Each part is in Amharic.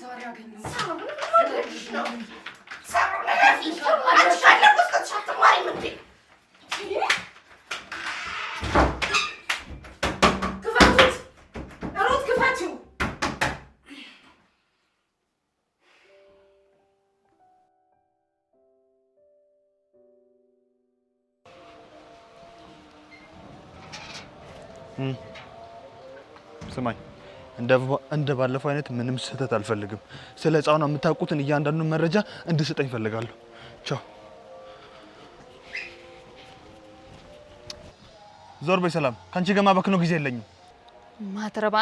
ዛሬ አገኘው ስማኝ እንደ ባለፈው አይነት ምንም ስህተት አልፈልግም። ስለ ህፃኗ የምታውቁትን እያንዳንዱን መረጃ እንድሰጠኝ ፈልጋለሁ። ቻው። ዞር በይ ሰላም። ካንቺ ጋር ማባክነው ጊዜ የለኝም። ማትረባ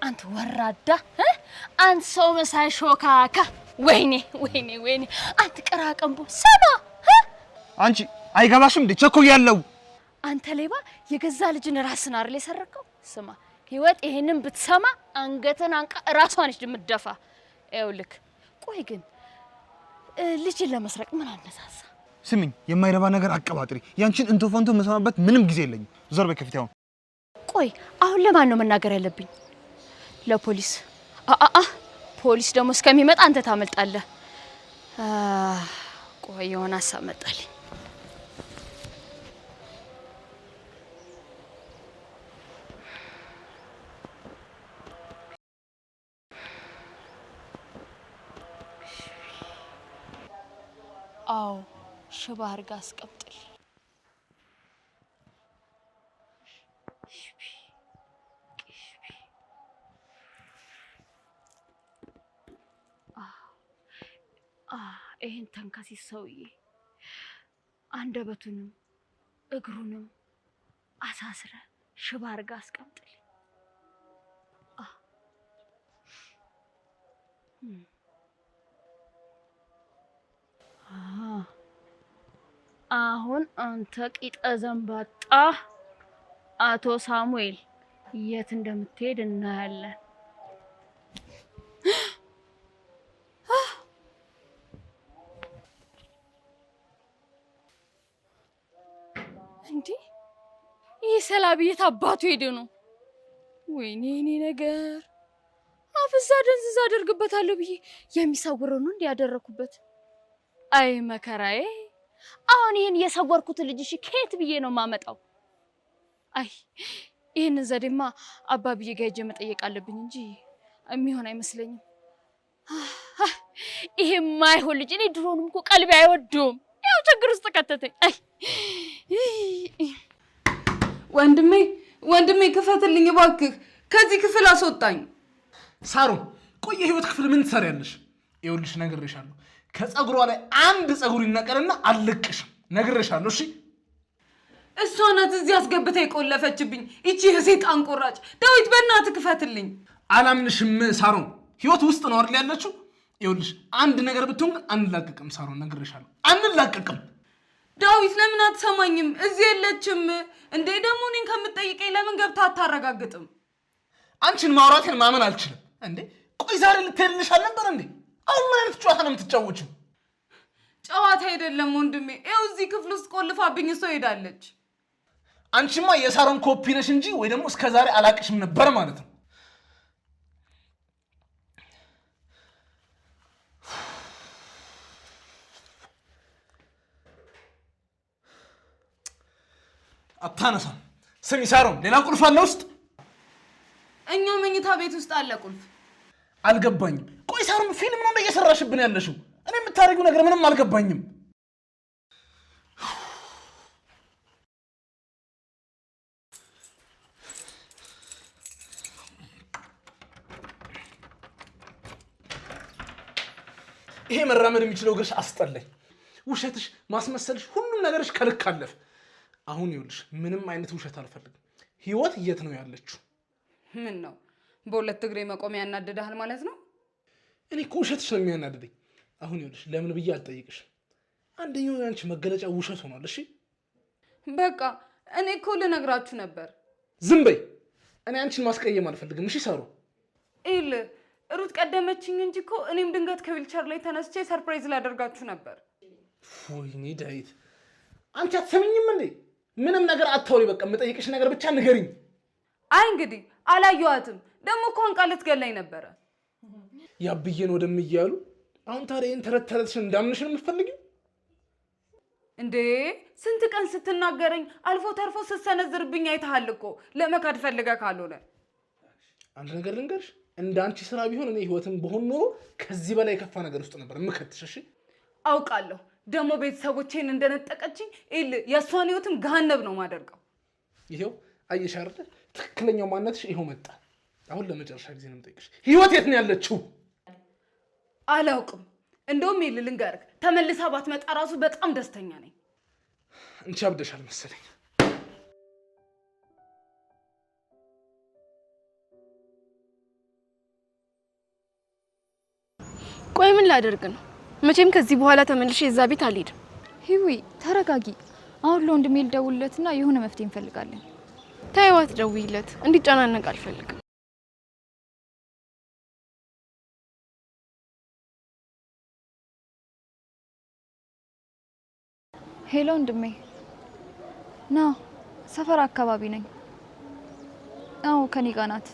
አንተ ወራዳ አንተ ሰው መሳይ ሾካካ። ወይኔ አንተ ቀራቀምቦ ሰማ አንቺ አይገባሽም እንዴ? ቸኮያለሁ። አንተ ሌባ የገዛ ልጅን ራስን አይደል የሰረከው? ስማ ህይወት ይሄንን ብትሰማ አንገተን አንቃ ራሷን እንደምትደፋ ይኸውልህ። ቆይ ግን ልጅን ለመስረቅ ምን አነሳሳ? ስሚኝ፣ የማይረባ ነገር አቀባጥሪ። ያንቺን እንቶፈንቶ መስማማበት ምንም ጊዜ የለኝም። ዞር በይ ከፊት። ቆይ አሁን ለማን ነው መናገር ያለብኝ? ለፖሊስ? ፖሊስ ደግሞ እስከሚመጣ አንተ ታመልጣለህ። ቆይ የሆነ ሀሳብ መጣልኝ። አዎ ሽባ አድርጋ አስቀምጥል። ይሄን ተንከሲስ ሰውዬ አንደበቱንም እግሩንም አሳስረ ሽባ አድርጋ አስቀምጥል። አሁን አንተ ቂጠ ዘንባጣ አቶ ሳሙኤል የት እንደምትሄድ እናያለን። እንዴ ይሄ ሰላቢ የት አባቱ ሄደ ነው? ወይኔ እኔ ነገር አፍዛ ደንዝዛ አደርግበታለሁ ብዬ የሚሰውረው ነው እንዲያደረኩበት። አይ መከራዬ! አሁን ይሄን የሰወርኩት ልጅሽ ከየት ብዬ ነው ማመጣው? አይ ይሄንን ዘዴማ አባብዬ ጋር ሄጄ መጠየቅ አለብኝ እንጂ የሚሆን አይመስለኝም። ይሄ ማይሆን ልጅ እኔ ድሮንም እኮ ቀልቤ አይወደውም። ያው ችግር ውስጥ ከተተኝ። አይ ወንድሜ ክፈትልኝ እባክህ፣ ከዚህ ክፍል አስወጣኝ። ሳሮን ቆይ የህይወት ክፍል ምን ትሰሪያለሽ? ይኸውልሽ ነግሬሻለሁ፣ ከጸጉሯ ላይ አንድ ጸጉር ይነቀልና አልለቅሽም። ነግሬሻለሁ። እሺ እሷ ናት እዚህ አስገብታ የቆለፈችብኝ ይቺ የሰይጣን ቆራጭ። ዳዊት በእናትህ ክፈትልኝ። አላምንሽም ሳሮን፣ ህይወት ውስጥ ነው አይደል ያለችው? ይኸውልሽ አንድ ነገር ብትሆን ግን አንላቀቅም ሳሮን፣ ነግሬሻለሁ፣ አንላቀቅም። ዳዊት ለምን አትሰማኝም? እዚህ የለችም እንዴ? ደግሞ እኔን ከምትጠይቀኝ ለምን ገብታ አታረጋግጥም? አንቺን ማውራቴን ማመን አልችልም እንዴ። ቆይ ዛሬ ልትሄድልሽ አልነበር እንዴ? አሁን ምን አይነት ጨዋታ ነው የምትጫወችው? ጨዋታ አይደለም ወንድሜ፣ ይኸው እዚህ ክፍል ውስጥ ቆልፋብኝ እሷ ሄዳለች። አንቺማ የሳሮን ኮፒ ነሽ እንጂ ወይ ደግሞ እስከዛሬ አላቅሽም ነበር ማለት ነው። አታነሳም። ስሚ ሳሮን፣ ሌላ ቁልፍ አለ ውስጥ? እኛ መኝታ ቤት ውስጥ አለ ቁልፍ። አልገባኝም። ቆይ ሳሮን ፊልም ነው እየሰራሽብን ያለሽው? እኔ የምታደርጊው ነገር ምንም አልገባኝም። ይሄ መራመድ የሚችለው እግርሽ አስጠላኝ። ውሸትሽ፣ ማስመሰልሽ፣ ሁሉም ነገርሽ ከልክ አለፈ። አሁን ይኸውልሽ ምንም አይነት ውሸት አልፈልግም። ህይወት የት ነው ያለችው? ምን ነው በሁለት እግሬ መቆም ያናደዳል ማለት ነው? እኔ እኮ ውሸትሽ ነው የሚያናድደኝ። አሁን ይኸውልሽ ለምን ብዬ አልጠይቅሽም። አንደኛው ያንቺ መገለጫ ውሸት ሆኗል። እሺ በቃ እኔ እኮ ልነግራችሁ ነበር። ዝም በይ። እኔ አንቺን ማስቀየም አልፈልግም። እሺ ሳሮ ኢል ሩት ቀደመችኝ እንጂ እኮ እኔም ድንገት ከዊልቸር ላይ ተነስቼ ሰርፕራይዝ ላደርጋችሁ ነበር። ወይኔ ዳዊት፣ አንቺ አትሰሚኝም እንዴ? ምንም ነገር አታውሪ። በቃ የምጠይቅሽ ነገር ብቻ ንገሪኝ። አይ እንግዲህ አላየኋትም። ደግሞ እኮ አንቃ ልትገላኝ ነበረ። ያብዬን ወደምያሉ አሁን ታዲያ ተረተረትሽን እንዳምንሽ ነው የምትፈልጊው እንዴ? ስንት ቀን ስትናገረኝ አልፎ ተርፎ ስትሰነዝርብኝ አይተሃል እኮ ለመካድ ፈልገህ ካልሆነ አንድ ነገር ልንገርሽ እንዳንቺ ስራ ቢሆን እኔ ህይወትን በሆን ኖሮ ከዚህ በላይ የከፋ ነገር ውስጥ ነበር የምከትሽ እሺ አውቃለሁ ደግሞ ቤተሰቦቼን እንደነጠቀችኝ የእሷን ህይወትም ገሃነብ ነው ማደርገው ይሄው አየሽ አይደል ትክክለኛው ማንነትሽ ይሄው መጣ አሁን ለመጨረሻ ጊዜ ነው የምጠይቅሽ ህይወት የት ነው ያለችው አላውቅም እንደውም ልንገርህ ተመልሳ ባትመጣ ራሱ በጣም ደስተኛ ነኝ እንቺ አብደሻል መሰለኝ ቆይ ምን ላደርግ ነው መቼም ከዚህ በኋላ ተመልሼ እዛ ቤት አልሄድም ሂዊ ተረጋጊ አሁን ለወንድሜ ልደውልለትና የሆነ መፍትሄ እንፈልጋለን ታይዋት ደውይለት እንዲጨናነቅ አልፈልግም ሄሎ ወንድሜ ና ሰፈር አካባቢ ነኝ አዎ ከኔ ጋር ናት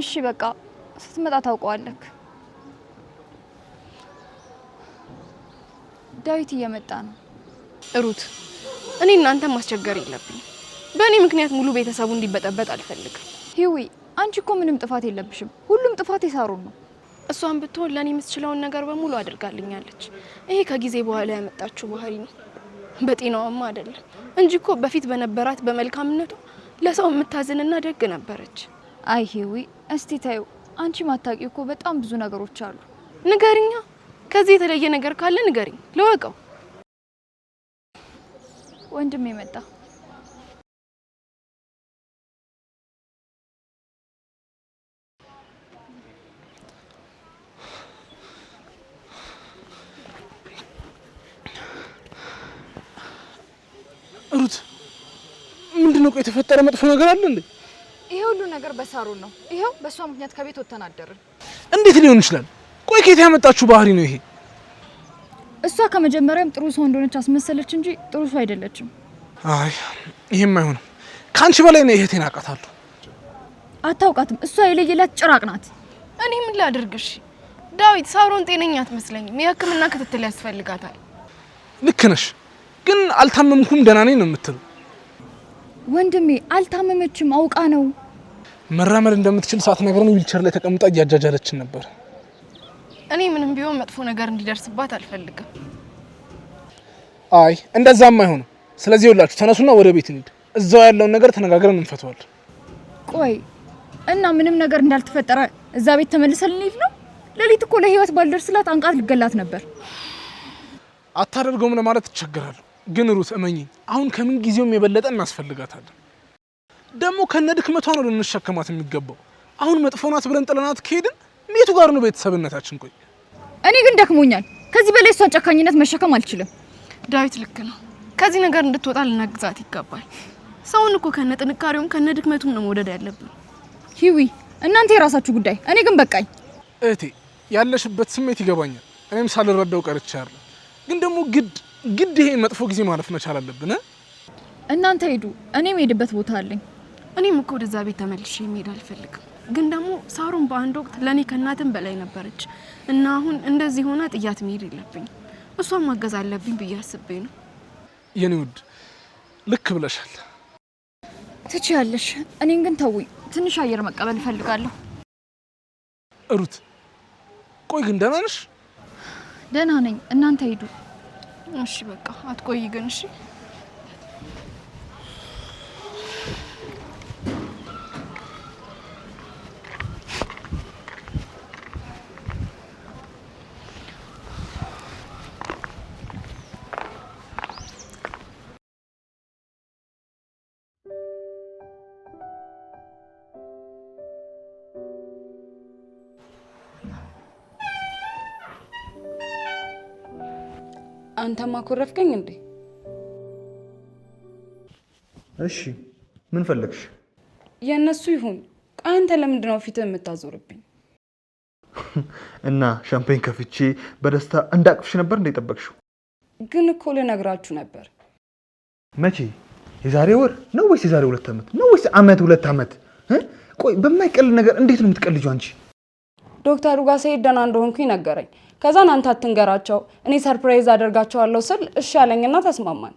እሺ በቃ ስትመጣ ታውቀዋለክ ዳዊት እየመጣ ነው ሩት እኔ እናንተ ማስቸገር የለብኝ በእኔ ምክንያት ሙሉ ቤተሰቡ እንዲበጠበጥ አልፈልግም ሂዊ አንቺ እኮ ምንም ጥፋት የለብሽም ሁሉም ጥፋት የሳሩን ነው እሷን ብትሆን ለኔ የምትችለውን ነገር በሙሉ አድርጋልኛለች ይሄ ከጊዜ በኋላ ያመጣችው ባህሪ ነው በጤናዋማ አይደለም እንጂ እኮ በፊት በነበራት በመልካምነቱ ለሰው የምታዝንና ደግ ነበረች አይ ሂዊ እስቲ ታዩ አንቺ ማታቂው እኮ በጣም ብዙ ነገሮች አሉ ንገሪኛ ከዚህ የተለየ ነገር ካለ ንገሪኝ ለወቀው ወንድሜ መጣ ሩት ምንድነው የተፈጠረ መጥፎ ነገር አለ እንዴ ይሄ ሁሉ ነገር በሳሩን ነው ይሄው በሷ ምክንያት ከቤት ወጥተን አደርን እንዴት ሊሆን ይችላል ቆይ ከየት ያመጣችሁ ባህሪ ነው ይሄ እሷ ከመጀመሪያም ጥሩ ሰው እንደሆነች አስመሰለች እንጂ ጥሩ ሰው አይደለችም አይ ይሄም አይሆንም ካንቺ በላይ ነው እህቴን አውቃታለሁ አታውቃትም እሷ የለየላት ጭራቅ ናት እኔ ምን ላድርግሽ ዳዊት ሳሮን ጤነኛ አትመስለኝም የህክምና ክትትል ያስፈልጋታል ልክ ነሽ ግን አልታመምኩም ደህና ነኝ ነው የምትለው ወንድሜ አልታመመችም አውቃ ነው መራመድ እንደምትችል ሳትነግረን ዊልቸር ላይ ተቀምጣ እያጃጃለችን ነበር እኔ ምንም ቢሆን መጥፎ ነገር እንዲደርስባት አልፈልግም አይ እንደዛም አይሆንም ስለዚህ ይኸውላችሁ ተነሱና ወደ ቤት እንሂድ እዛው ያለውን ነገር ተነጋግረን እንፈታዋለን ቆይ እና ምንም ነገር እንዳልተፈጠረ እዛ ቤት ተመልሰን ልንሄድ ነው ለሊት እኮ ለህይወት ባልደርስላት አንቃት ልገላት ነበር አታደርገውም ለማለት ተቸግራለሁ ግን ሩት እመኚኝ አሁን ከምን ጊዜውም የበለጠ እናስፈልጋታለን ደግሞ ከነድክመቷ ነው ልንሸከማት የሚገባው አሁን መጥፎ ናት ብለን ጥለናት ከሄድን ሜቱ ጋር ነው ቤተሰብነታችን ቆይ እኔ ግን ደክሞኛል ከዚህ በላይ እሷን ጨካኝነት መሸከም አልችልም ዳዊት ልክ ነው ከዚህ ነገር እንድትወጣ ልናግዛት ይገባል ሰውን እኮ ከነጥንካሬውም ከነድክመቱም ነው መውደድ ያለብን ሂዊ እናንተ የራሳችሁ ጉዳይ እኔ ግን በቃኝ እህቴ ያለሽበት ስሜት ይገባኛል እኔም ሳልረዳው ቀርቻለሁ ግን ደግሞ ግድ ይሄ መጥፎ ጊዜ ማለፍ መቻል አለብን እናንተ ሄዱ እኔም ሄድበት ቦታ አለኝ እኔም እኮ ወደዛ ቤት ተመልሼ መሄድ አልፈልግም ግን ደግሞ ሳሮን በአንድ ወቅት ለኔ ከናትም በላይ ነበረች እና አሁን እንደዚህ ሆና ጥያት መሄድ የለብኝም እሷን ማገዝ አለብኝ ብዬ አስቤ ነው የኔ ውድ ልክ ብለሻል ትችያለሽ እኔን ግን ተውኝ ትንሽ አየር መቀበል እፈልጋለሁ ሩት ቆይ ግን ደህና ነሽ ደህና ነኝ እናንተ ሄዱ እሺ በቃ አትቆይ ግን እሺ አንተ ማኮረፍከኝ እንዴ እሺ ምን ፈለግሽ የነሱ ይሁን አንተ ለምንድን ነው ፊትህ የምታዞርብኝ እና ሻምፔን ከፍቼ በደስታ እንዳቅፍሽ ነበር እንደጠበቅሽው ግን እኮ ልነግራችሁ ነበር መቼ የዛሬ ወር ነው ወይስ የዛሬ 2 አመት ነው ወይስ አመት 2 አመት ቆይ በማይቀል ነገር እንዴት ነው የምትቀልጂው አንቺ? ዶክተሩ ጋር ስሄድ ደህና እንደሆንኩኝ ነገረኝ። ከዛን አንተ አትንገራቸው እኔ ሰርፕራይዝ አደርጋቸዋለሁ ስል እሺ አለኝና ተስማማን።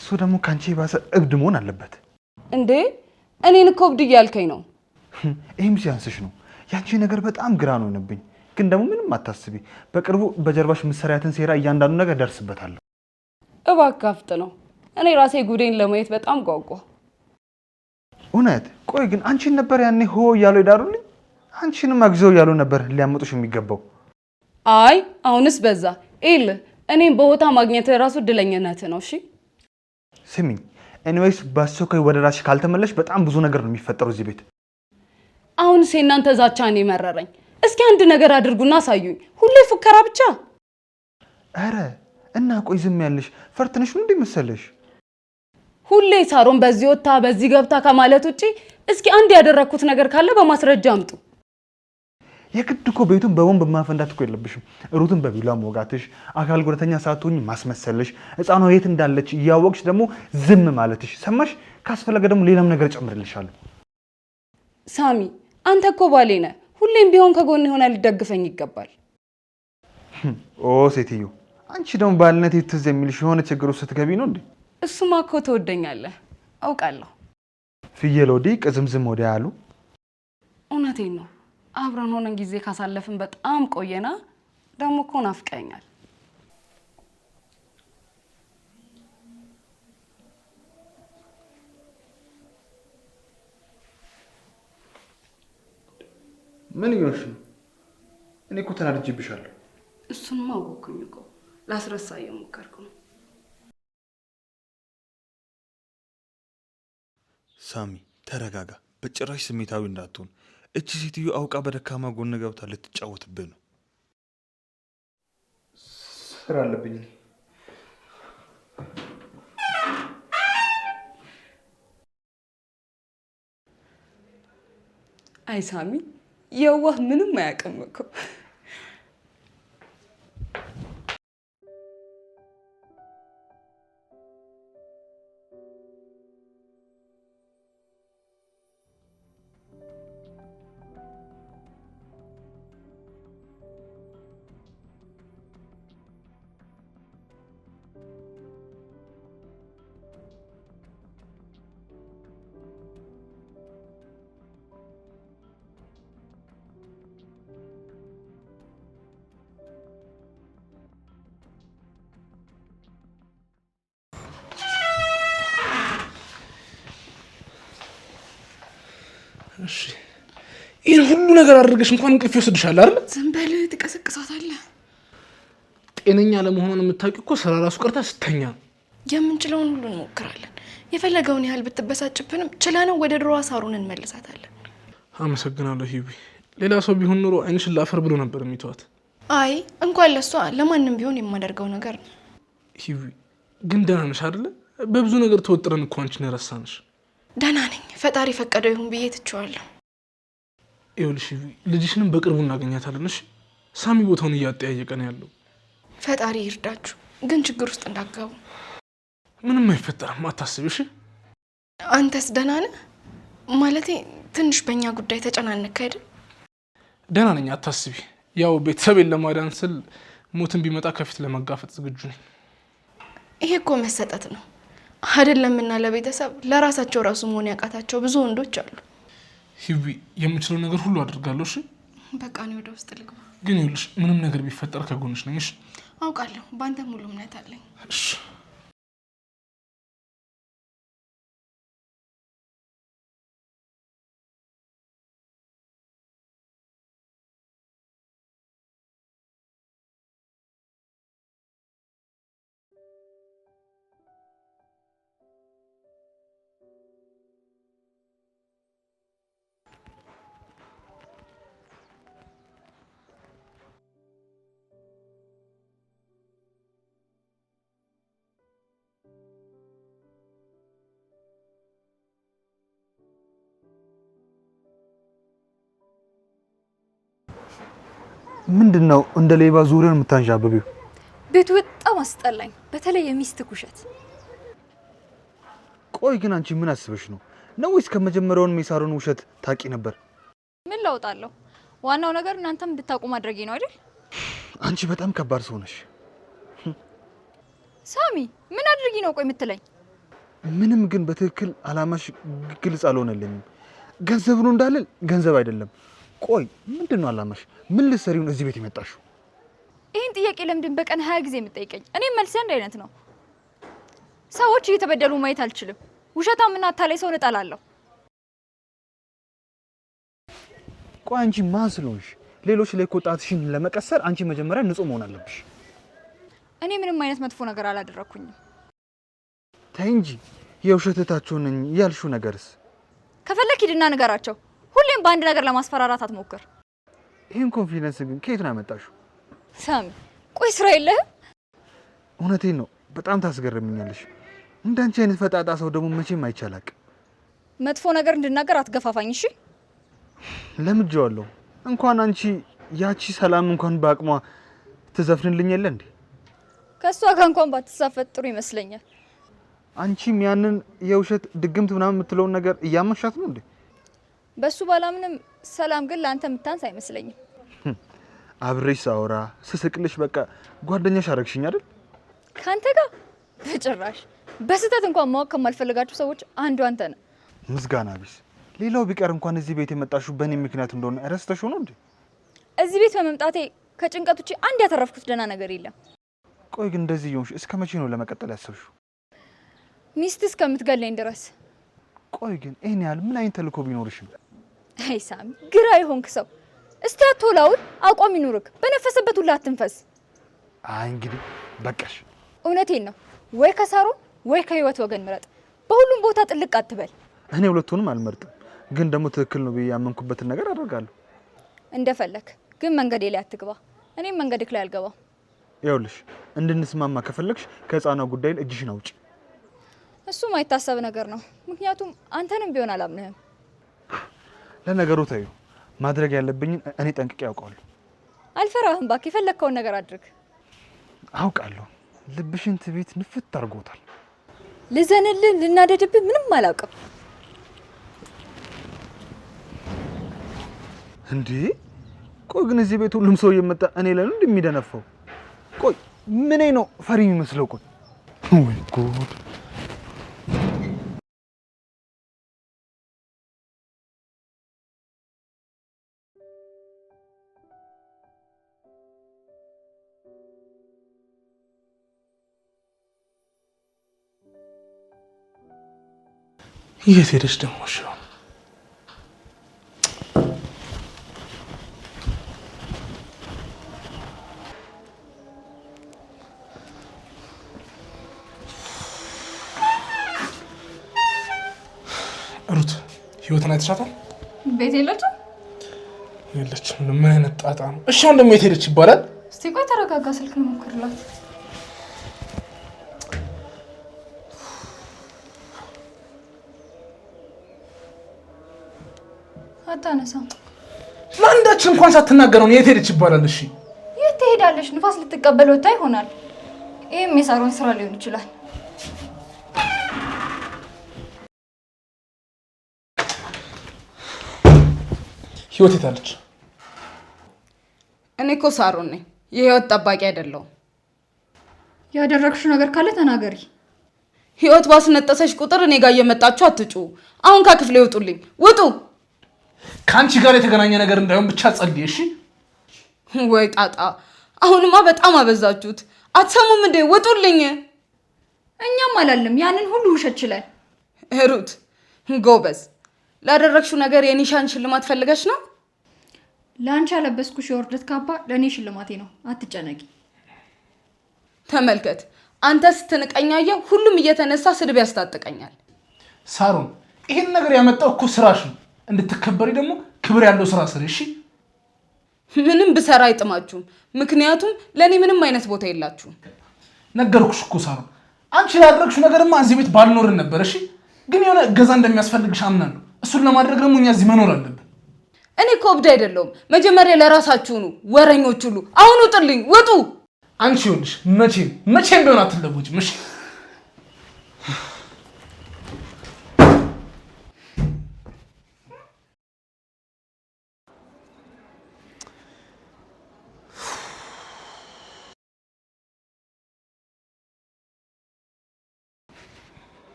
እሱ ደግሞ ካንቺ ባሰ እብድ መሆን አለበት እንዴ? እኔን እኮ እብድ እያልከኝ ነው? ይሄም ሲያንስሽ ነው። ያንቺ ነገር በጣም ግራ ነው የሆነብኝ። ግን ደግሞ ምንም አታስቢ፣ በቅርቡ በጀርባሽ ምሰሪያትን ሴራ እያንዳንዱ ነገር ደርስበታለሁ። እባክህ አፍጥ ነው። እኔ ራሴ ጉዴን ለማየት በጣም ጓጓ። እውነት? ቆይ ግን አንቺን ነበር ያኔ ሆ እያሉ ይዳሩልኝ? አንቺንም አግዘው እያሉ ነበር ሊያመጡሽ የሚገባው? አይ አሁንስ በዛ። ኤል እኔም በቦታ ማግኘት ራሱ እድለኝነት ነው። እሺ ስሚኝ፣ ኤኒዌይስ በአስቸኳይ ወደ ራስሽ ካልተመለሽ በጣም ብዙ ነገር ነው የሚፈጠረው እዚህ ቤት። አሁንስ የእናንተ ዛቻ ነው መረረኝ። እስኪ አንድ ነገር አድርጉና አሳዩኝ። ሁሌ ፉከራ ብቻ። አረ እና ቆይ ዝም ያለሽ ፈርተንሽ ነው እንዴ መሰለሽ? ሁሌ ሳሮን በዚህ ወጣ በዚህ ገብታ ከማለት ውጪ እስኪ አንድ ያደረኩት ነገር ካለ በማስረጃ አምጡ። የግድ እኮ ቤቱን በቦምብ ማፈንዳት እኮ የለብሽም። ሩትን በቢላ ሞጋትሽ፣ አካል ጉዳተኛ ሳትሆኚ ማስመሰልሽ፣ ህፃኗ የት እንዳለች እያወቅሽ ደግሞ ዝም ማለትሽ ሰማሽ? ካስፈለገ ደግሞ ሌላም ነገር ጨምርልሻለሁ። ሳሚ አንተ እኮ ባሌ ነህ። ሁሌም ቢሆን ከጎን ሆነ ሊደግፈኝ ይገባል። ኦ ሴትዮ፣ አንቺ ደግሞ ባልነት ትዝ የሚልሽ የሆነ ችግር ውስጥ ስትገቢ ነው እንዴ? እሱማ እኮ ትወደኛለህ አውቃለሁ። ፍየል ወዲህ ቅዝምዝም ወዲያ ያሉ። እውነቴን ነው። አብረን ሆነን ጊዜ ካሳለፍን በጣም ቆየና ደግሞ እኮ ናፍቀኛል። ምን ይሆንሽ? እኔ እኮ ተናድጄብሻለሁ። እሱንማ አወኩኝ እኮ ላስረሳ እየሞከርኩ ነው። ሳሚ ተረጋጋ። በጭራሽ ስሜታዊ እንዳትሆን። እቺ ሴትዮ አውቃ በደካማ ጎን ገብታ ልትጫወትብህ ነው። ስራ አለብኝ። አይ ሳሚ የዋህ ምንም አያውቅም እኮ። እሺ ይሄን ሁሉ ነገር አድርገሽ እንኳን እንቅልፍ ይወስድሻል አይደል? ዝም በል ትቀሰቅሳታለህ። ጤነኛ ለመሆኗን የምታውቂው እኮ ስራ ራሱ ቀርታ ስተኛ። የምንችለውን ሁሉ እንሞክራለን። የፈለገውን ያህል ብትበሳጭብንም ችለነው ወደ ድሮዋ ሳሩን እንመልሳታለን። አመሰግናለሁ ሂቢ። ሌላ ሰው ቢሆን ኖሮ አይንሽን ላፈር ብሎ ነበር የሚተዋት። አይ እንኳን ለሷ ለማንም ቢሆን የማደርገው ነገር ነው። ሂቢ ግን ደህና ነሽ አይደል? በብዙ ነገር ተወጥረን እኮ አንቺን ረሳንሽ። ደህና ነኝ። ፈጣሪ ፈቀደው ይሁን ብዬ ትቼዋለሁ። ይኸውልሽ ልጅሽንም በቅርቡ እናገኛታለን። እሺ ሳሚ ቦታውን እያጠያየቀ ነው ያለው። ፈጣሪ ይርዳችሁ፣ ግን ችግር ውስጥ እንዳትገቡ። ምንም አይፈጠርም፣ አታስቢ። እሺ አንተስ ደህና ነህ? ማለቴ ትንሽ በእኛ ጉዳይ ተጨናነክ አይደል? ደህና ነኝ፣ አታስቢ። ያው ቤተሰቤን ለማዳን ስል ሞትን ቢመጣ ከፊት ለመጋፈጥ ዝግጁ ነኝ። ይሄ እኮ መሰጠት ነው አይደለምና ለቤተሰብ ለራሳቸው ራሱ መሆን ያቃታቸው ብዙ ወንዶች አሉ። ሂቢ የምችለው ነገር ሁሉ አድርጋለሁ። እሺ በቃ እኔ ወደ ውስጥ ልግባ። ግን ይኸውልሽ ምንም ነገር ቢፈጠር ከጎንሽ ነኝ። እሺ አውቃለሁ፣ በአንተ ሙሉ እምነት አለኝ። እሺ ምንድነው እንደ ሌባ ዙሪያን የምታንዣብቢው? ቤቱ በጣም አስጠላኝ፣ በተለይ የሚስት ኩሸት። ቆይ ግን አንቺ ምን አስበሽ ነው? ነው ወይስ ከመጀመሪያውን የሳሮን ውሸት ታቂ ነበር? ምን ለውጣለሁ? ዋናው ነገር እናንተም እንድታውቁ ማድረጌ ነው አይደል? አንቺ በጣም ከባድ ሰው ነሽ ሳሚ። ምን አድርጊ ነው ቆይ የምትለኝ? ምንም ግን በትክክል አላማሽ ግልጽ አልሆነልኝም። ገንዘብ ነው እንዳልል ገንዘብ አይደለም። ቆይ ምንድነው አላማሽ? ምን ልትሰሪው ነው እዚህ ቤት የመጣሽው? ይሄን ጥያቄ ለምንድን በቀን 20 ጊዜ የምትጠይቀኝ? እኔም መልስ አንድ አይነት ነው። ሰዎች እየተበደሉ ማየት አልችልም። ውሸታምና አታላይ ሰው እጠላለሁ። ቆይ አንቺ ማን ስለሆንሽ ሌሎች ላይ ቆጣትሽን ለመቀሰር አንቺ መጀመሪያ ንጹህ መሆን አለብሽ። እኔ ምንም አይነት መጥፎ ነገር አላደረኩኝም። ተይ እንጂ የውሸታቸው ነኝ ያልሽው ነገርስ? ከፈለክ ሂድና ንገራቸው። ሁሌም በአንድ ነገር ለማስፈራራት አትሞክር። ይሄን ኮንፊደንስ ግን ከየት ነው ያመጣሽው? ሳሚ ቆይ ስራ የለህም? እውነቴን ነው፣ በጣም ታስገርምኛለሽ። እንዳንቺ አይነት ፈጣጣ ሰው ደግሞ መቼም አይቻላቅ። መጥፎ ነገር እንድናገር አትገፋፋኝ እሺ? ለምጄዋለሁ። እንኳን አንቺ ያቺ ሰላም እንኳን በአቅሟ ትዘፍንልኝ የለ እንዴ? ከሷ ጋር እንኳን ባትሳፈጥ ጥሩ ይመስለኛል። አንቺም ያንን የውሸት ድግምት ምናምን የምትለውን ነገር እያመሻት ነው እንዴ? በሱ ባላምንም ሰላም ግን ለአንተ የምታንስ አይመስለኝም። አብሬሽ ሳወራ ስስቅልሽ በቃ ጓደኛሽ አረግሽኝ አይደል? ካንተ ጋር በጭራሽ። በስተት እንኳን ማወቅ ከማልፈልጋቸው ሰዎች አንዱ አንተ ነህ። ምስጋና ቢስ። ሌላው ቢቀር እንኳን እዚህ ቤት የመጣሽው በእኔ ምክንያት እንደሆነ ረስተሽ ነው እንዴ? እዚህ ቤት በመምጣቴ ከጭንቀት ውጪ አንድ ያተረፍኩት ደህና ነገር የለም። ቆይ ግን እንደዚህ ይሆንሽ እስከ መቼ ነው ለመቀጠል ያሰብሽው? ሚስት እስከምትገለኝ ድረስ። ቆይ ግን ይሄን ያህል ምን አይነት ተልእኮ ቢኖርሽ ነው? አይ ሳሚ ግራ ይሆንክ ሰው። እስቲ አትወላውል፣ አቋም ይኑርክ። በነፈሰበት ሁሉ አትንፈስ። አይ እንግዲህ በቃሽ። እውነቴን ነው። ወይ ከሳሮን ወይ ከህይወት ወገን ምረጥ። በሁሉም ቦታ ጥልቅ አትበል። እኔ ሁለቱንም አልመርጥም፣ ግን ደግሞ ትክክል ነው ብዬ ያመንኩበትን ነገር አደርጋለሁ። እንደፈለክ፣ ግን መንገዴ ላይ አትግባ። እኔም መንገድክ ላይ አልገባም። ይኸውልሽ እንድንስማማ ከፈለግሽ ከህፃኗ ጉዳይ ላይ እጅሽን አውጪ። እሱ ማይታሰብ ነገር ነው፣ ምክንያቱም አንተንም ቢሆን አላምንህም። ለነገሩ ታዩ ማድረግ ያለብኝን እኔ ጠንቅቄ ያውቃለሁ። አልፈራህም፣ እባክህ የፈለግከውን ነገር አድርግ። አውቃለሁ። ልብሽን ትቤት ንፍት አድርጎታል። ልዘንልህ ልናደድብህ ምንም አላውቅም። እንዴ ቆይ ግን እዚህ ቤት ሁሉም ሰው እየመጣ እኔ ላይ ነው እንደሚደነፋው? ቆይ ምን ነው ፈሪ የሚመስለው? ቆይ ወይ ጉድ! የት ሄደች ደግሞ? እሺ ሩት ህይወትን አይተሻታል? ቤት የለችም? የለችም። ምን አይነት ጣጣ ነው? እሺ አሁን ደግሞ የት ሄደች ይባላል? እስቲ ቆይ ተረጋጋ፣ ስልክ ሞክርላት። አታነሳም። ለአንዳችን እንኳን ሳትናገረው የት ሄደች ይባላል? እሺ የት ትሄዳለች? ንፋስ ልትቀበል ወጣ ይሆናል። ይሄም የሳሮን ስራ ሊሆን ይችላል። ህይወት የታለች? እኔ እኮ ሳሮን ነኝ፣ የህይወት ጠባቂ አይደለሁም። ያደረግሽው ነገር ካለ ተናገሪ። ህይወት ባስነጠሰሽ ቁጥር እኔ ጋር እየመጣችሁ አትጩ። አሁን ከክፍሌ ውጡልኝ፣ ውጡ። ከአንቺ ጋር የተገናኘ ነገር እንዳይሆን ብቻ ጸልይ። እሺ ወይ ጣጣ! አሁንማ በጣም አበዛችሁት። አትሰሙም እንዴ? ውጡልኝ። እኛም አላለም ያንን ሁሉ ውሸት ይችላል። ሩት ጎበዝ፣ ላደረግሽው ነገር የኒሻን ሽልማት ፈልገሽ ነው? ለአንቺ ያለበስኩሽ የወርደት ካባ ለእኔ ሽልማቴ ነው። አትጨነቂ። ተመልከት፣ አንተ ስትንቀኛየ ሁሉም እየተነሳ ስድብ ያስታጥቀኛል። ሳሮን፣ ይሄን ነገር ያመጣው እኮ ስራሽ ነው። እንድትከበሪ ደግሞ ክብር ያለው ስራ ስሪ። እሺ ምንም ብሰራ አይጥማችሁም፣ ምክንያቱም ለኔ ምንም አይነት ቦታ የላችሁም። ነገርኩሽ እኮ ሳሮን፣ አንቺ ላደረግሽው ነገርማ እዚህ ቤት ባልኖርን ነበር። እሺ ግን የሆነ እገዛ እንደሚያስፈልግሽ አምናለሁ። እሱን ለማድረግ ደግሞ እኛ እዚህ መኖር አለብን። እኔ እኮ እብድ አይደለሁም። መጀመሪያ ለራሳችሁ ነው ወረኞች ሁሉ። አሁን ውጡልኝ፣ ውጡ። አንቺ ይኸውልሽ መቼም ቢሆን አትለወጭም። እሺ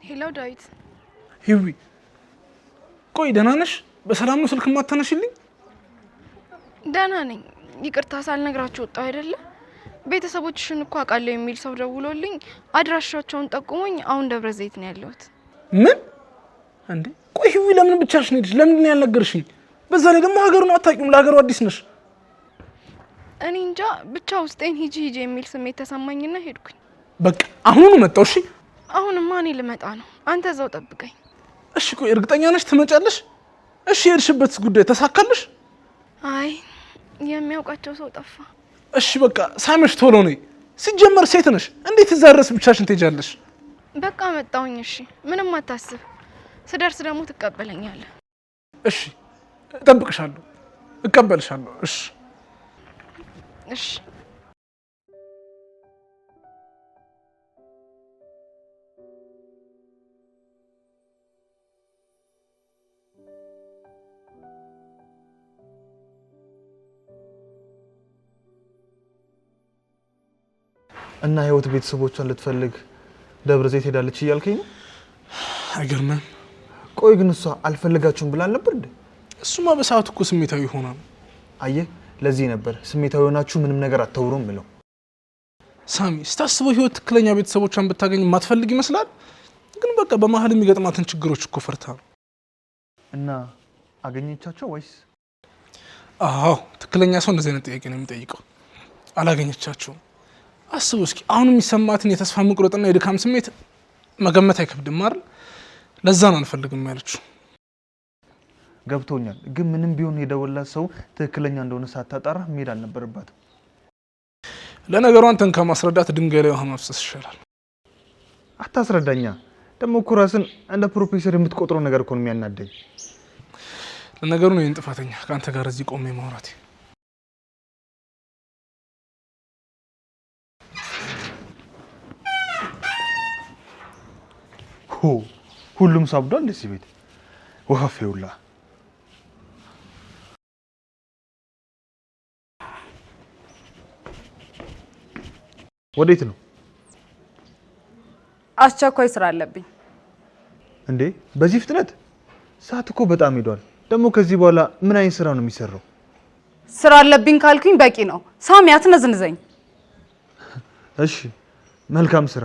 ሄሎ ዳዊት። ሂዊ ቆይ ደህና ነሽ? በሰላም ነው ስልክ ማታነሽልኝ? ደህና ነኝ። ይቅርታ ሳልነግራችሁ ወጣሁ አይደለ? ቤተሰቦችሽን እኮ አውቃለሁ የሚል ሰው ደውሎልኝ አድራሻቸውን ጠቁሞኝ አሁን ደብረ ዘይት ነው ያለሁት። ምን እንዴ? ቆይ ሂዊ ለምን ብቻሽን ሄድሽ? ለምን ነው ያልነገርሽኝ? በዛ ላይ ደግሞ ሀገሩን አታውቂውም፣ ለሀገሩ አዲስ ነሽ። እኔ እንጃ ብቻ ውስጤን ሂጂ የሚል ስሜት ተሰማኝና ሄድኩኝ። በቃ አሁኑ መጣው። እሺ አሁንማ እኔ ልመጣ ነው፣ አንተ እዛው ጠብቀኝ። እሺ ቆይ እርግጠኛ ነሽ ትመጫለሽ? እሺ የሄድሽበት ጉዳይ ተሳካልሽ? አይ የሚያውቃቸው ሰው ጠፋ። እሺ በቃ ሳመሽ ቶሎ ነይ። ሲጀመር ሴት ነሽ፣ እንዴት እዛ ድረስ ብቻሽን ትሄጃለሽ? በቃ መጣሁኝ። እሺ ምንም አታስብ፣ ስደርስ ደግሞ ትቀበለኛለህ። እሺ እጠብቅሻለሁ፣ እቀበልሻለሁ። እሺ እሺ እና ህይወት ቤተሰቦቿን ልትፈልግ ደብረ ዘይት ሄዳለች እያልከኝ ነው? አይገርምም? ቆይ ግን እሷ አልፈልጋችሁም ብላ ነበር እንዴ? እሱማ በሰዓቱ እኮ ስሜታዊ ሆና ነው። አየህ፣ ለዚህ ነበር ስሜታዊ ሆናችሁ ምንም ነገር አታውሩም ብለው። ሳሚ ስታስበው ህይወት ትክክለኛ ቤተሰቦቿን ብታገኝ የማትፈልግ ይመስላል። ግን በቃ በመሀል የሚገጥማትን ችግሮች እኮ ፈርታ ነው። እና አገኘቻቸው ወይስ? አዎ ትክክለኛ ሰው እንደዚህ አይነት ጥያቄ ነው የሚጠይቀው። አላገኘቻቸውም። አስቡ እስኪ አሁን የሚሰማትን የተስፋ መቁረጥና የድካም ስሜት መገመት አይከብድም አይደል? ለዛ ነው አንፈልግም ያለችው። ገብቶኛል። ግን ምንም ቢሆን የደወላት ሰው ትክክለኛ እንደሆነ ሳታጣራ መሄድ አልነበረባትም። ለነገሩ አንተን ከማስረዳት ድንጋይ ላይ ውሃ ማፍሰስ ይሻላል። አታስረዳኛ። ደግሞ እኮ ራስን እንደ ፕሮፌሰር የምትቆጥረው ነገር እኮ ነው የሚያናደኝ። ለነገሩ ነው የኔን ጥፋተኛ ከአንተ ጋር እዚህ ቆሜ ማውራት። ሁሉም ሳብዷል እንደዚህ ቤት ወፋፌውላ። ወዴት ነው? አስቸኳይ ስራ አለብኝ። እንዴ በዚህ ፍጥነት? ሰዓት እኮ በጣም ሄዷል። ደግሞ ከዚህ በኋላ ምን አይነት ስራ ነው የሚሰራው? ስራ አለብኝ ካልኩኝ በቂ ነው። ሳሚ አትነዝንዘኝ። እሺ መልካም ስራ።